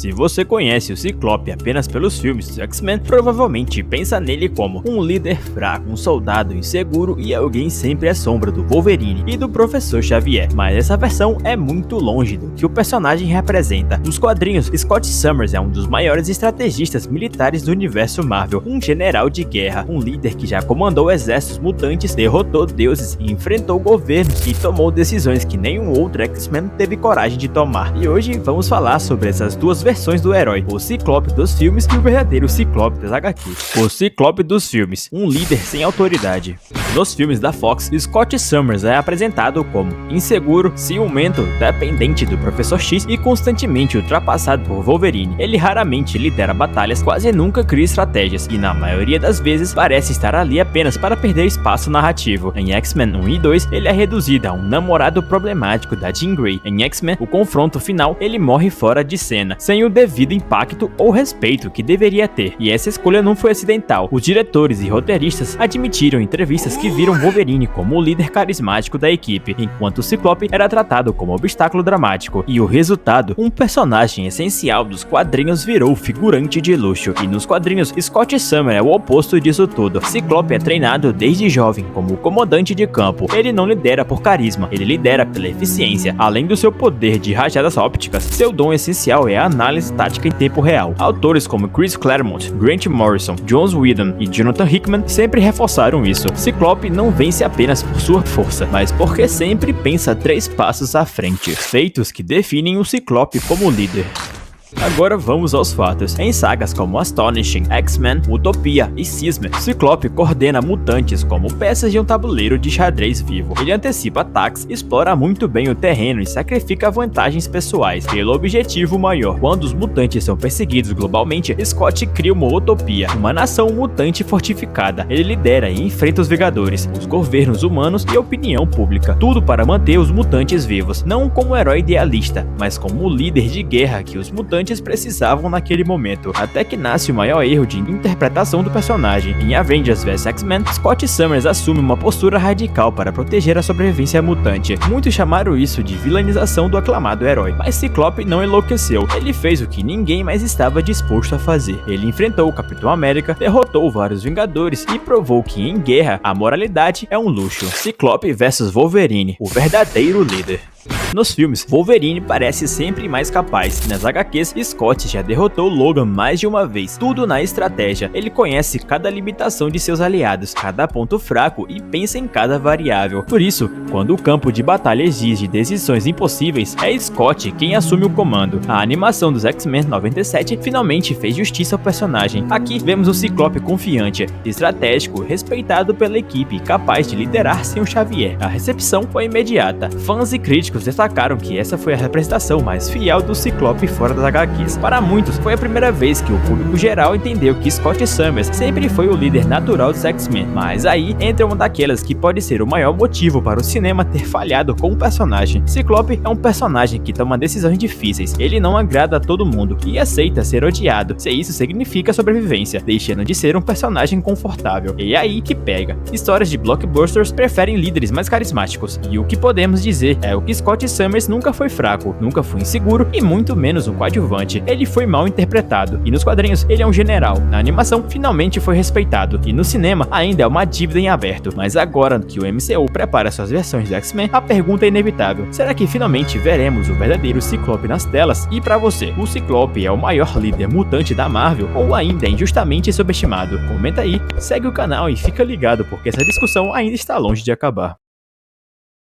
Se você conhece o Ciclope apenas pelos filmes dos X-Men, provavelmente pensa nele como um líder fraco, um soldado inseguro e alguém sempre à sombra do Wolverine e do Professor Xavier. Mas essa versão é muito longe do que o personagem representa. Nos quadrinhos, Scott Summers é um dos maiores estrategistas militares do universo Marvel, um general de guerra, um líder que já comandou exércitos mutantes, derrotou deuses e enfrentou governos e tomou decisões que nenhum outro X-Men teve coragem de tomar. E hoje vamos falar sobre essas duas versões do herói, o Ciclope dos filmes e o verdadeiro Ciclope das HQs. O Ciclope dos filmes, um líder sem autoridade. Nos filmes da Fox, Scott Summers é apresentado como inseguro, ciumento, dependente do Professor X e constantemente ultrapassado por Wolverine. Ele raramente lidera batalhas, quase nunca cria estratégias e na maioria das vezes parece estar ali apenas para perder espaço narrativo. Em X-Men 1 e 2, ele é reduzido a um namorado problemático da Jean Grey. Em X-Men, o confronto final, ele morre fora de cena, sem o devido impacto ou respeito que deveria ter. E essa escolha não foi acidental. Os diretores e roteiristas admitiram em entrevistas que viram Wolverine como o líder carismático da equipe, enquanto o Ciclope era tratado como obstáculo dramático. E o resultado, um personagem essencial dos quadrinhos virou figurante de luxo. E nos quadrinhos, Scott Summers é o oposto disso tudo. Ciclope é treinado desde jovem como comandante de campo. Ele não lidera por carisma, ele lidera pela eficiência. Além do seu poder de rajadas ópticas, seu dom essencial é a análise tática em tempo real. Autores como Chris Claremont, Grant Morrison, Joss Whedon e Jonathan Hickman sempre reforçaram isso. Ciclope não vence apenas por sua força, mas porque sempre pensa 3 passos à frente. Feitos que definem o Ciclope como líder. Agora vamos aos fatos. Em sagas como Astonishing, X-Men, Utopia e Cisne, Ciclope coordena mutantes como peças de um tabuleiro de xadrez vivo. Ele antecipa ataques, explora muito bem o terreno e sacrifica vantagens pessoais pelo objetivo maior. Quando os mutantes são perseguidos globalmente, Scott cria uma utopia, uma nação mutante fortificada. Ele lidera e enfrenta os Vingadores, os governos humanos e a opinião pública. Tudo para manter os mutantes vivos, não como herói idealista, mas como o líder de guerra que os mutantes precisavam naquele momento, até que nasce o maior erro de interpretação do personagem. Em Avengers vs X-Men, Scott Summers assume uma postura radical para proteger a sobrevivência mutante. Muitos chamaram isso de vilanização do aclamado herói, mas Ciclope não enlouqueceu. Ele fez o que ninguém mais estava disposto a fazer. Ele enfrentou o Capitão América, derrotou vários Vingadores e provou que em guerra a moralidade é um luxo. Ciclope vs Wolverine, o verdadeiro líder. Nos filmes, Wolverine parece sempre mais capaz. Nas HQs, Scott já derrotou Logan mais de uma vez, tudo na estratégia. Ele conhece cada limitação de seus aliados, cada ponto fraco e pensa em cada variável. Por isso, quando o campo de batalha exige decisões impossíveis, é Scott quem assume o comando. A animação dos X-Men 97 finalmente fez justiça ao personagem. Aqui vemos um Ciclope confiante, estratégico, respeitado pela equipe, capaz de liderar sem o Xavier. A recepção foi imediata. Fãs e críticos destacaram que essa foi a representação mais fiel do Ciclope fora das HQs. Para muitos, foi a primeira vez que o público geral entendeu que Scott Summers sempre foi o líder natural dos X-Men. Mas aí entra uma daquelas que pode ser o maior motivo para o cinema ter falhado com o personagem. Ciclope é um personagem que toma decisões difíceis. Ele não agrada a todo mundo e aceita ser odiado, se isso significa sobrevivência, deixando de ser um personagem confortável. E é aí que pega. Histórias de blockbusters preferem líderes mais carismáticos. E o que podemos dizer é o que Scott Summers nunca foi fraco, nunca foi inseguro e muito menos um coadjuvante. Ele foi mal interpretado e nos quadrinhos ele é um general. Na animação finalmente foi respeitado e no cinema ainda é uma dívida em aberto. Mas agora que o MCU prepara suas versões do X-Men, a pergunta é inevitável: será que finalmente veremos o verdadeiro Ciclope nas telas? E pra você, o Ciclope é o maior líder mutante da Marvel ou ainda é injustamente subestimado? Comenta aí, segue o canal e fica ligado porque essa discussão ainda está longe de acabar.